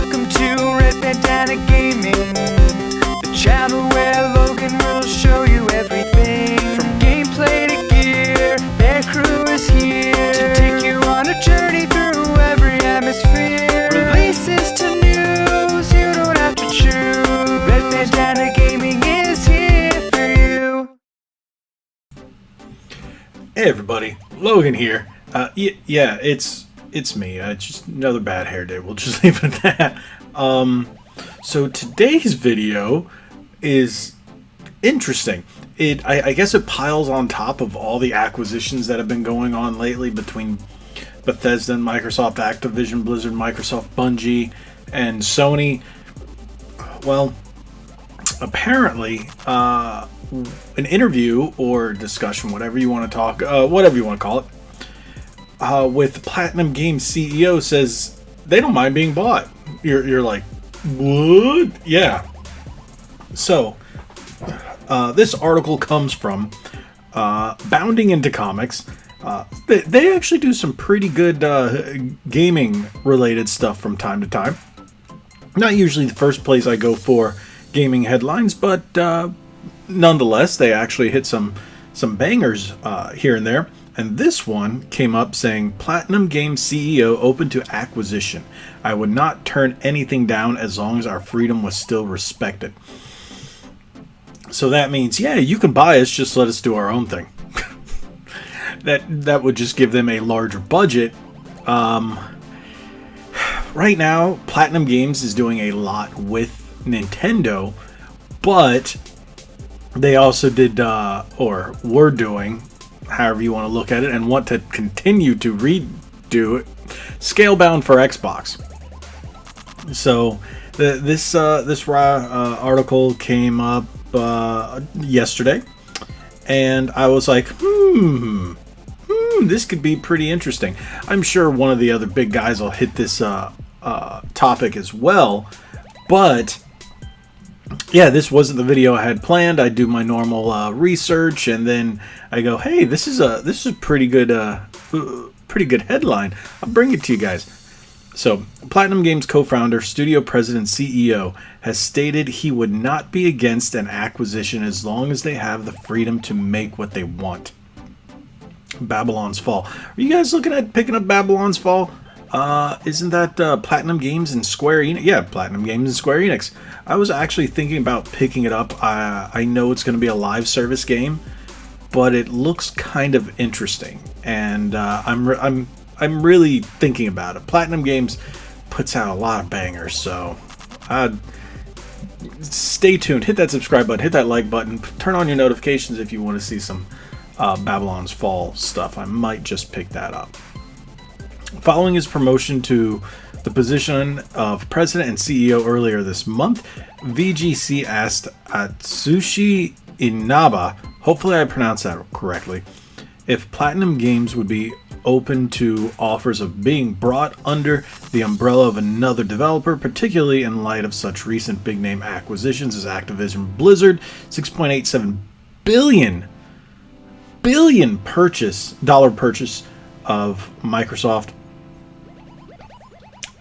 Welcome to Red Bandana Gaming, the channel where Logan will show you everything. From gameplay to gear, their crew is here to take you on a journey through every atmosphere. Releases to news, you don't have to choose. Red Bandana Gaming is here for you. Hey everybody, Logan here. Yeah, it's me. Just another bad hair day. We'll just leave it at that. So today's video is interesting. I guess it piles on top of all the acquisitions that have been going on lately between Bethesda and Microsoft, Activision, Blizzard, Microsoft, Bungie, and Sony. Well, apparently, an interview or discussion, whatever you want to talk, whatever you want to call it, with PlatinumGames CEO says they don't mind being bought. You're like, what? Yeah. So, this article comes from Bounding Into Comics. They actually do some pretty good gaming-related stuff from time to time. Not usually the first place I go for gaming headlines, but nonetheless, they actually hit some bangers here and there. And this one came up saying, PlatinumGames CEO open to acquisition. I would not turn anything down as long as our freedom was still respected. So that means, yeah, you can buy us, just let us do our own thing. That would just give them a larger budget. Right now, PlatinumGames is doing a lot with Nintendo, but they also did, or were doing, however you want to look at it, and want to continue to redo it, Scalebound for Xbox. So this article came up yesterday, and I was like, this could be pretty interesting. I'm sure one of the other big guys will hit this topic as well, but yeah, this wasn't the video I had planned. I do my normal research, and then I go, "Hey, this is a pretty good headline. I'll bring it to you guys." So, PlatinumGames co-founder, studio president, CEO has stated he would not be against an acquisition as long as they have the freedom to make what they want. Babylon's Fall. Are you guys looking at picking up Babylon's Fall? Isn't that PlatinumGames and Square Enix? Yeah, PlatinumGames and Square Enix. I was actually thinking about picking it up. I know it's going to be a live service game, but it looks kind of interesting, and I'm really thinking about it. PlatinumGames puts out a lot of bangers, so stay tuned. Hit that subscribe button, hit that like button, turn on your notifications if you want to see some Babylon's Fall stuff. I might just pick that up. Following his promotion to the position of president and CEO earlier this month, VGC asked Atsushi Inaba, hopefully I pronounced that correctly, if PlatinumGames would be open to offers of being brought under the umbrella of another developer, particularly in light of such recent big-name acquisitions as Activision Blizzard, $6.87 billion purchase of Microsoft.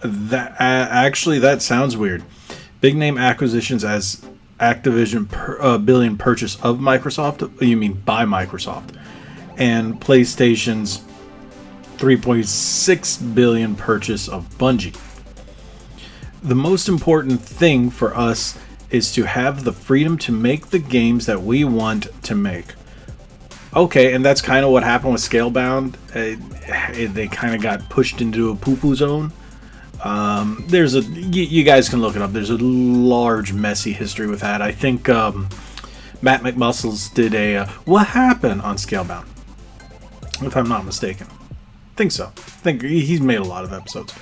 That actually, that sounds weird. Big name acquisitions as Activision billion purchase of Microsoft. You mean by Microsoft, and PlayStation's $3.6 billion purchase of Bungie. The most important thing for us is to have the freedom to make the games that we want to make. Okay, and that's kind of what happened with Scalebound. They kind of got pushed into a poo-poo zone. You guys can look it up. There's a large, messy history with that. I think Matt McMuscles did a What Happened on Scalebound, if I'm not mistaken. I think so. I think he's made a lot of episodes.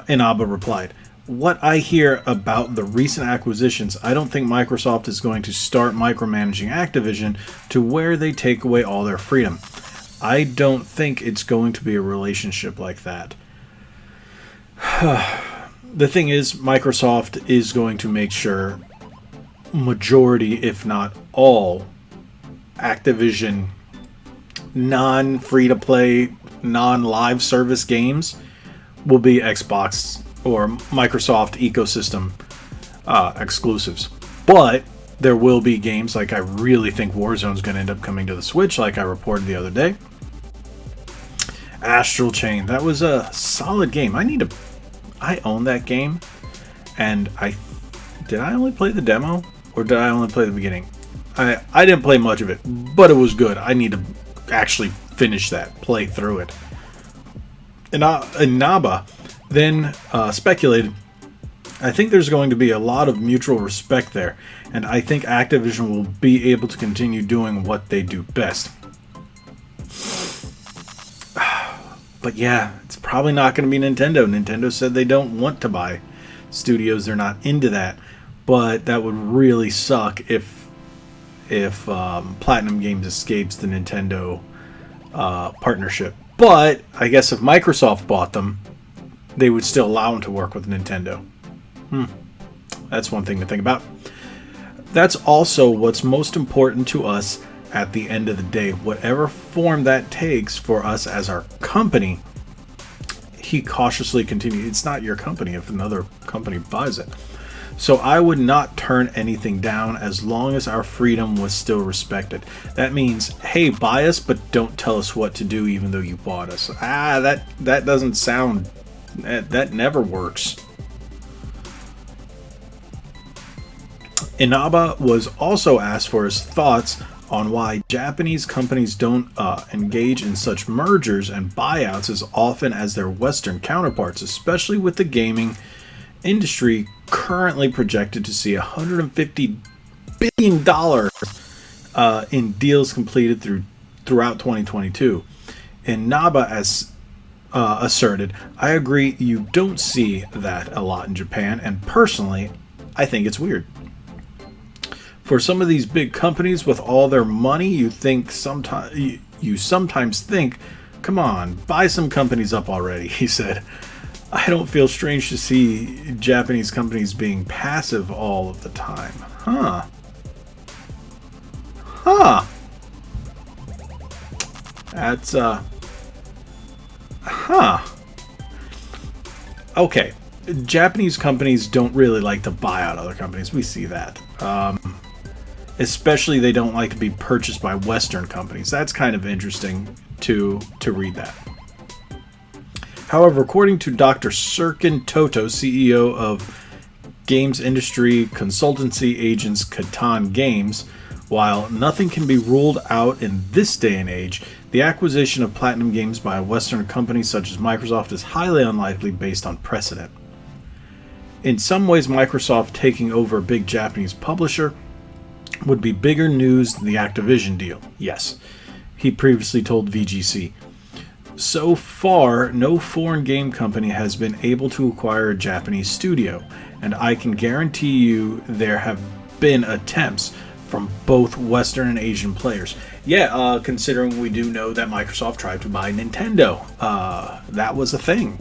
Inaba replied, "What I hear about the recent acquisitions, I don't think Microsoft is going to start micromanaging Activision to where they take away all their freedom. I don't think it's going to be a relationship like that." The thing is, Microsoft is going to make sure majority, if not all, Activision non-free-to-play, non-live service games will be Xbox or Microsoft ecosystem exclusives. But there will be games like I really think Warzone's going to end up coming to the Switch, like I reported the other day. Astral Chain, that was a solid game. I own that game, and did I only play the demo, or did I only play the beginning? I didn't play much of it, but it was good. I need to actually finish that, play through it. And Inaba then speculated, I think there's going to be a lot of mutual respect there, and I think Activision will be able to continue doing what they do best. But yeah, it's probably not going to be Nintendo. Nintendo said they don't want to buy studios. They're not into that. But that would really suck if PlatinumGames escapes the Nintendo partnership. But I guess if Microsoft bought them, they would still allow them to work with Nintendo. That's one thing to think about. That's also what's most important to us at the end of the day. Whatever form that takes for us as our company, he cautiously continued, it's not your company if another company buys it. So I would not turn anything down as long as our freedom was still respected. That means, hey, buy us, but don't tell us what to do even though you bought us. That doesn't sound... That never works. Inaba was also asked for his thoughts on why Japanese companies don't engage in such mergers and buyouts as often as their Western counterparts, especially with the gaming industry currently projected to see $150 billion in deals completed throughout 2022. Inaba asserted, I agree, you don't see that a lot in Japan, and personally, I think it's weird. For some of these big companies with all their money, you sometimes think, come on, buy some companies up already, he said. I don't feel strange to see Japanese companies being passive all of the time. That's, Okay. Japanese companies don't really like to buy out other companies. We see that. Especially they don't like to be purchased by Western companies. That's kind of interesting to read that. However, according to Dr. Serkin Toto, CEO of games industry consultancy agents Catan Games, while nothing can be ruled out in this day and age, the acquisition of PlatinumGames by a Western company such as Microsoft is highly unlikely based on precedent. In some ways, Microsoft taking over a big Japanese publisher would be bigger news than the Activision deal. Yes, he previously told VGC. So far, no foreign game company has been able to acquire a Japanese studio, and I can guarantee you there have been attempts from both Western and Asian players. Yeah, considering we do know that Microsoft tried to buy Nintendo. That was a thing.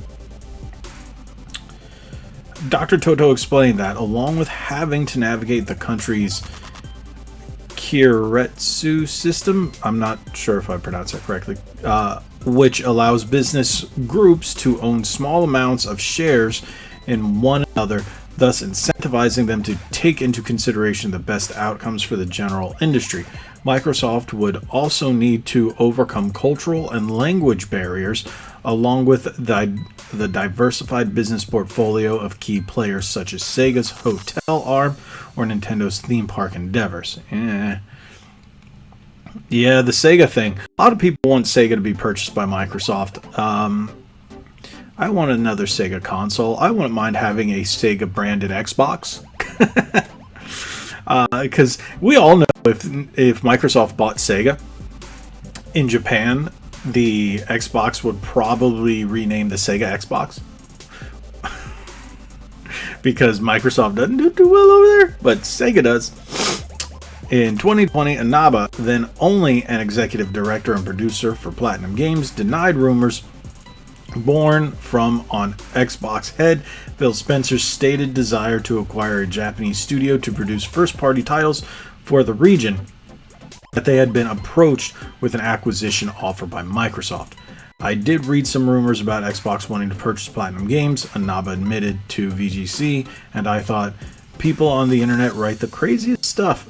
Dr. Toto explained that, along with having to navigate the country's Keiretsu system, I'm not sure if I pronounced that correctly, which allows business groups to own small amounts of shares in one another, thus incentivizing them to take into consideration the best outcomes for the general industry. Microsoft would also need to overcome cultural and language barriers, along with the diversified business portfolio of key players such as Sega's hotel arm or Nintendo's theme park endeavors. Yeah, the Sega thing. A lot of people want Sega to be purchased by Microsoft. I want another Sega console. I wouldn't mind having a Sega branded Xbox. Because we all know if Microsoft bought Sega in Japan, the Xbox would probably rename the Sega Xbox. Because Microsoft doesn't do too well over there, but Sega does. In 2020, Inaba, then only an executive director and producer for PlatinumGames, denied rumors born from on Xbox head Phil Spencer's stated desire to acquire a Japanese studio to produce first-party titles for the region, that they had been approached with an acquisition offer by Microsoft. I did read some rumors about Xbox wanting to purchase PlatinumGames. Anaba admitted to VGC, and I thought, people on the internet write the craziest stuff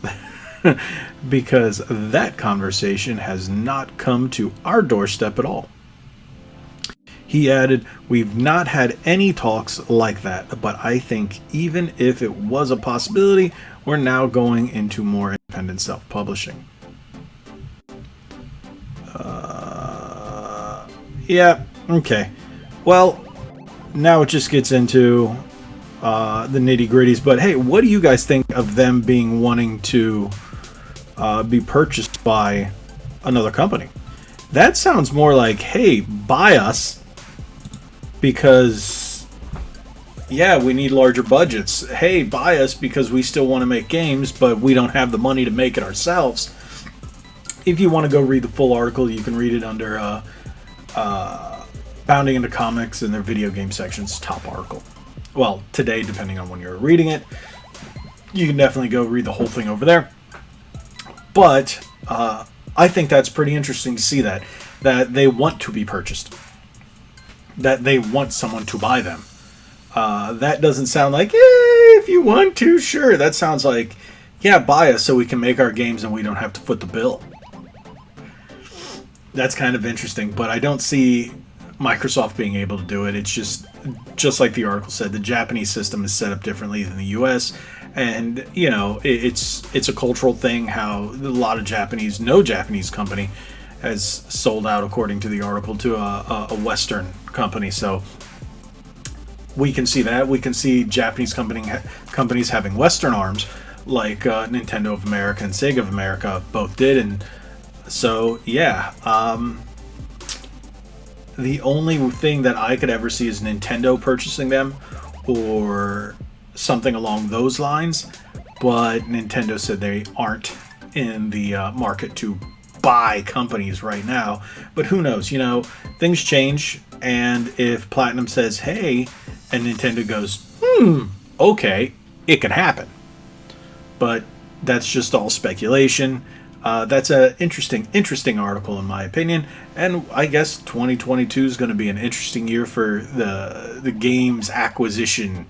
because that conversation has not come to our doorstep at all. He added, we've not had any talks like that, but I think even if it was a possibility, we're now going into more independent self-publishing. Yeah, okay. Well, now it just gets into the nitty-gritties, but hey, what do you guys think of them being wanting to be purchased by another company? That sounds more like, hey, buy us because, yeah, we need larger budgets. Hey, buy us because we still want to make games, but we don't have the money to make it ourselves. If you want to go read the full article, you can read it under Bounding into Comics in their video game section's top article. Well, today, depending on when you're reading it, you can definitely go read the whole thing over there. But I think that's pretty interesting to see that they want to be purchased, that they want someone to buy them. That doesn't sound like, if you want to, sure. That sounds like, yeah, buy us so we can make our games and we don't have to foot the bill. That's kind of interesting, but I don't see Microsoft being able to do it. It's just like the article said, the Japanese system is set up differently than the US, and you know, it's a cultural thing how a lot of no Japanese company has sold out, according to the article, to a Western company. So we can see that. We can see Japanese companies having Western arms, like Nintendo of America and Sega of America both did, and so yeah. The only thing that I could ever see is Nintendo purchasing them or something along those lines, but Nintendo said they aren't in the market to buy companies right now. But who knows? You know, things change, and if Platinum says, hey, and Nintendo goes, okay, it can happen. But that's just all speculation. That's an interesting article in my opinion, and I guess 2022 is going to be an interesting year for the games acquisition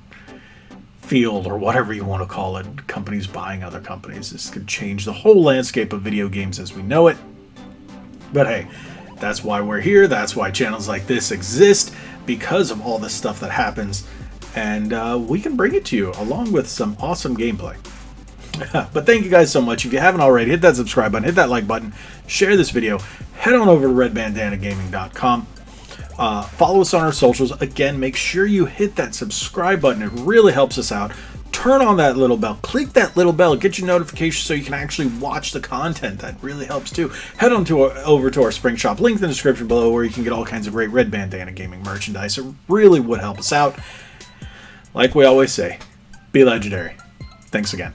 field, or whatever you want to call it. Companies buying other companies. This could change the whole landscape of video games as we know it. But hey, that's why we're here. That's why channels like this exist, because of all this stuff that happens, and we can bring it to you along with some awesome gameplay. But thank you guys so much. If you haven't already, hit that subscribe button, hit that like button, share this video, head on over to redbandanagaming.com. Follow us on our socials. Again, make sure you hit that subscribe button. It really helps us out. Turn on that little bell. Click that little bell. Get your notifications so you can actually watch the content. That really helps too. Head on over to our Spring Shop. Link in the description below, where you can get all kinds of great Red Bandana Gaming merchandise. It really would help us out. Like we always say, be legendary. Thanks again.